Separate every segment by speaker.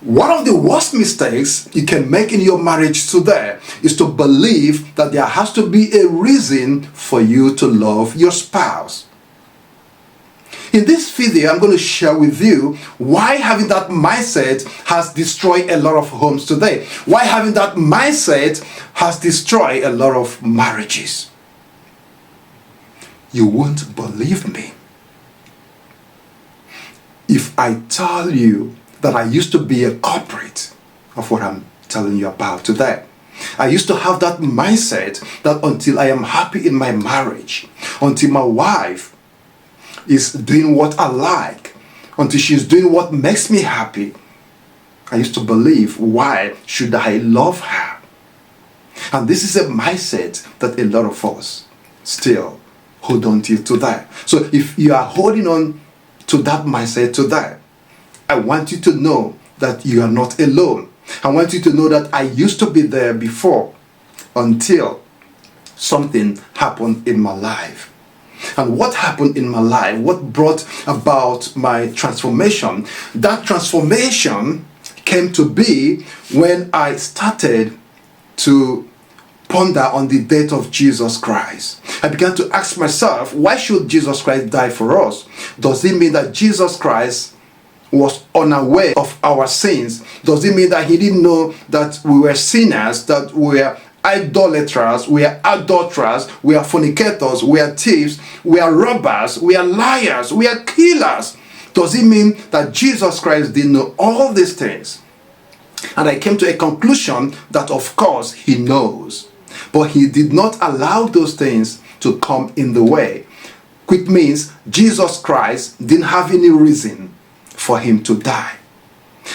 Speaker 1: One of the worst mistakes you can make in your marriage today is to believe that there has to be a reason for you to love your spouse. In this video, I'm going to share with you why having that mindset has destroyed a lot of homes today. Why having that mindset has destroyed a lot of marriages. You won't believe me if I tell you that I used to be a culprit of what I'm telling you about today. I used to have that mindset that until I am happy in my marriage, until my wife is doing what I like, until she's doing what makes me happy, I used to believe, why should I love her? And this is a mindset that a lot of us still hold on to today. So if you are holding on to that mindset today, I want you to know that you are not alone. I want you to know that I used to be there before, until something happened in my life. And what happened in my life, what brought about my transformation, that transformation came to be when I started to ponder on the death of Jesus Christ. I began to ask myself, why should Jesus Christ die for us? Does it mean that Jesus Christ was unaware of our sins? Does it mean that he didn't know that we were sinners, that we were idolaters, we are adulterers, we are fornicators, we are thieves, we are robbers, we are liars, we are killers? Does it mean that Jesus Christ didn't know all these things? And I came to a conclusion that of course he knows, but he did not allow those things to come in the way, which means Jesus Christ didn't have any reason for him to die.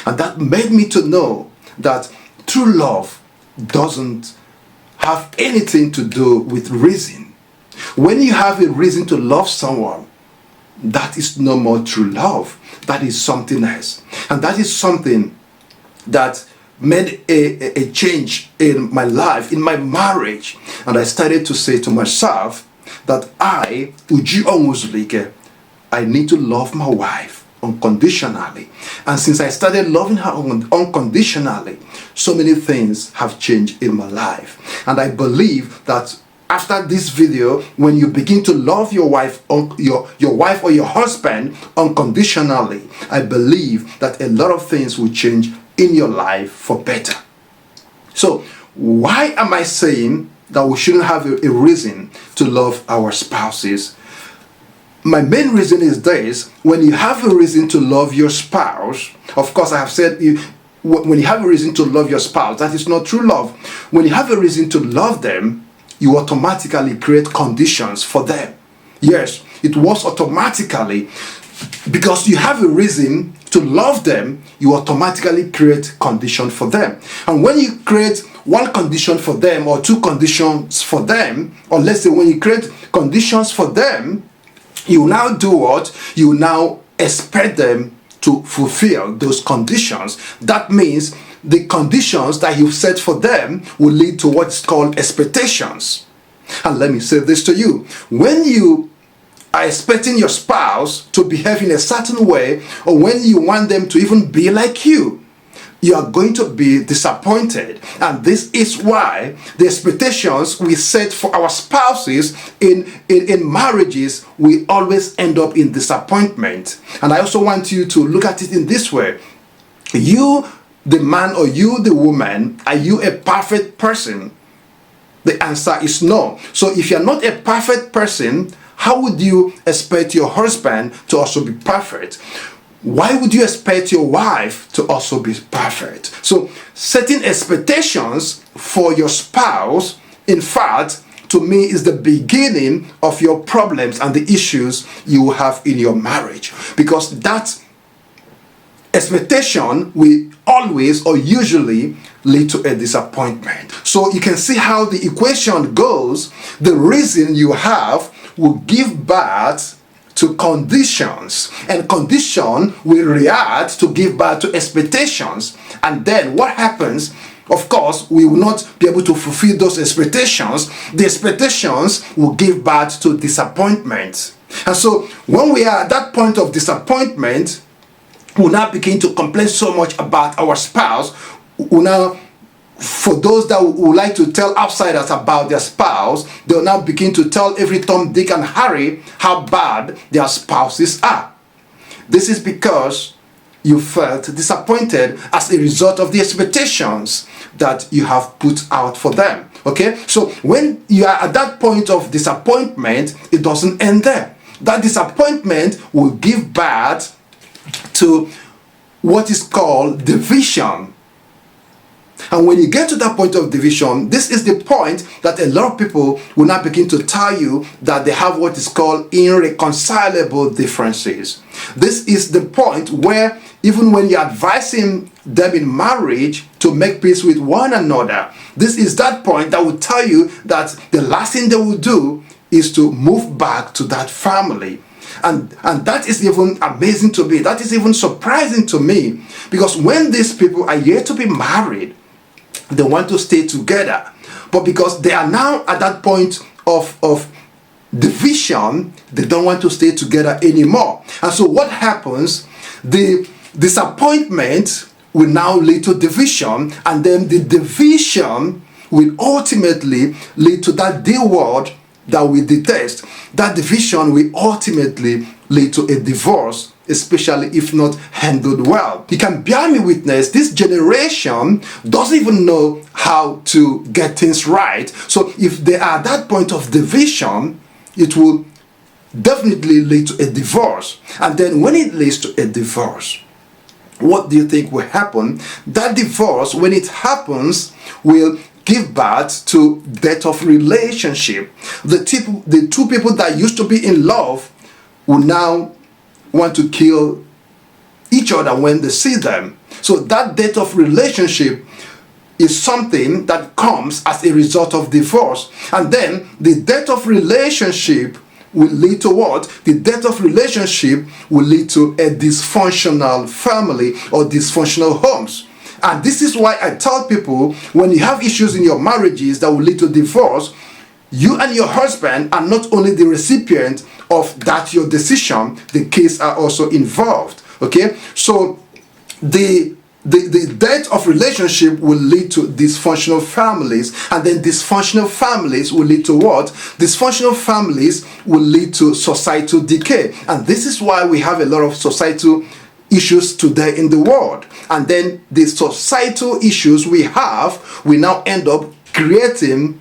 Speaker 1: And that made me to know that true love doesn't have anything to do with reason. When you have a reason to love someone, that is no more true love. That is something else. And that is something that made a change in my life, in my marriage. And I started to say to myself that I need to love my wife unconditionally. And since I started loving her unconditionally, so many things have changed in my life. And I believe that after this video, when you begin to love your wife, your wife or your husband unconditionally, I believe that a lot of things will change in your life for better. So why am I saying that we shouldn't have a reason to love our spouses? My main reason is this: when you have a reason to love your spouse, of course I have said, when you have a reason to love your spouse, that is not true love. When you have a reason to love them, you automatically create conditions for them. Yes, it was automatically, because you have a reason to love them, you automatically create conditions for them. And when you create one condition for them, or two conditions for them, or let's say when you create conditions for them, you now do what? You now expect them to fulfill those conditions. That means the conditions that you've set for them will lead to what's called expectations. And let me say this to you: when you are expecting your spouse to behave in a certain way, or when you want them to even be like you are going to be disappointed. And this is why the expectations we set for our spouses in marriages, we always end up in disappointment. And I also want you to look at it in this way: you, the man, or you, the woman, are you a perfect person? The answer is no. So if you're not a perfect person, how would you expect your husband to also be perfect? Why would you expect your wife to also be perfect? So setting expectations for your spouse, in fact, to me, is the beginning of your problems and the issues you will have in your marriage. Because that expectation will always or usually lead to a disappointment. So you can see how the equation goes. The reason you have will give birth to conditions, and condition will react to give birth to expectations. And then what happens? Of course, we will not be able to fulfill those expectations. The expectations will give birth to disappointment. And so when we are at that point of disappointment, will now begin to complain so much about our spouse, will now, for those that would like to tell outsiders about their spouse, they'll now begin to tell every Tom, Dick, and Harry how bad their spouses are. This is because you felt disappointed as a result of the expectations that you have put out for them. Okay? So when you are at that point of disappointment, it doesn't end there. That disappointment will give birth to what is called division. And when you get to that point of division, this is the point that a lot of people will now begin to tell you that they have what is called irreconcilable differences. This is the point where even when you're advising them in marriage to make peace with one another, this is that point that will tell you that the last thing they will do is to move back to that family. And that is even amazing to me. That is even surprising to me, because when these people are yet to be married, they want to stay together. But because they are now at that point of division, they don't want to stay together anymore. And so what happens? The disappointment will now lead to division, and then the division will ultimately lead to that D word that we detest. That division will ultimately lead to a divorce, especially if not handled well. You can bear me witness, this generation doesn't even know how to get things right. So if they are at that point of division, it will definitely lead to a divorce. And then when it leads to a divorce, what do you think will happen? That divorce, when it happens, will give birth to death of relationship. The two people that used to be in love will now want to kill each other when they see them. So that death of relationship is something that comes as a result of divorce. And then the death of relationship will lead to what? The death of relationship will lead to a dysfunctional family or dysfunctional homes. And this is why I tell people, when you have issues in your marriages that will lead to divorce, you and your husband are not only the recipient of that your decision, the kids are also involved. Okay? So the death of relationship will lead to dysfunctional families, and then dysfunctional families will lead to what? Dysfunctional families will lead to societal decay. And this is why we have a lot of societal issues today in the world. And then the societal issues we have, we now end up creating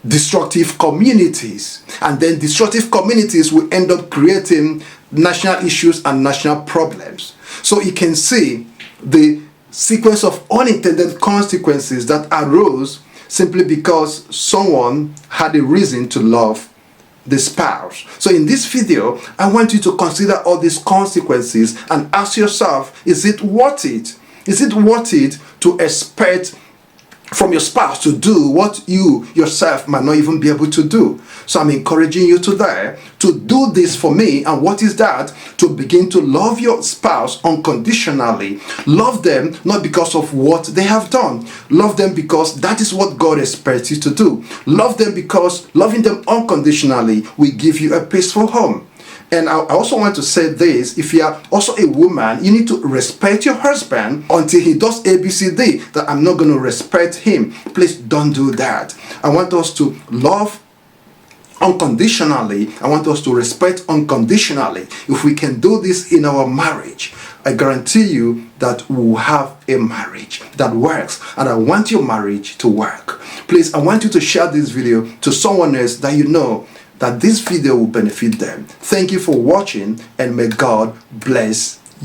Speaker 1: destructive communities, and then destructive communities will end up creating national issues and national problems. So you can see the sequence of unintended consequences that arose simply because someone had a reason to love the spouse. So in this video, I want you to consider all these consequences and ask yourself, is it worth it? Is it worth it to expect from your spouse to do what you yourself might not even be able to do? So I'm encouraging you today to do this for me. And what is that? To begin to love your spouse unconditionally. Love them not because of what they have done. Love them because that is what God expects you to do. Love them because loving them unconditionally will give you a peaceful home. And I also want to say this, if you are also a woman, you need to respect your husband until he does ABCD, that I'm not going to respect him. Please don't do that. I want us to love unconditionally. I want us to respect unconditionally. If we can do this in our marriage, I guarantee you that we will have a marriage that works. And I want your marriage to work. Please, I want you to share this video to someone else that you know that this video will benefit them. Thank you for watching, and may God bless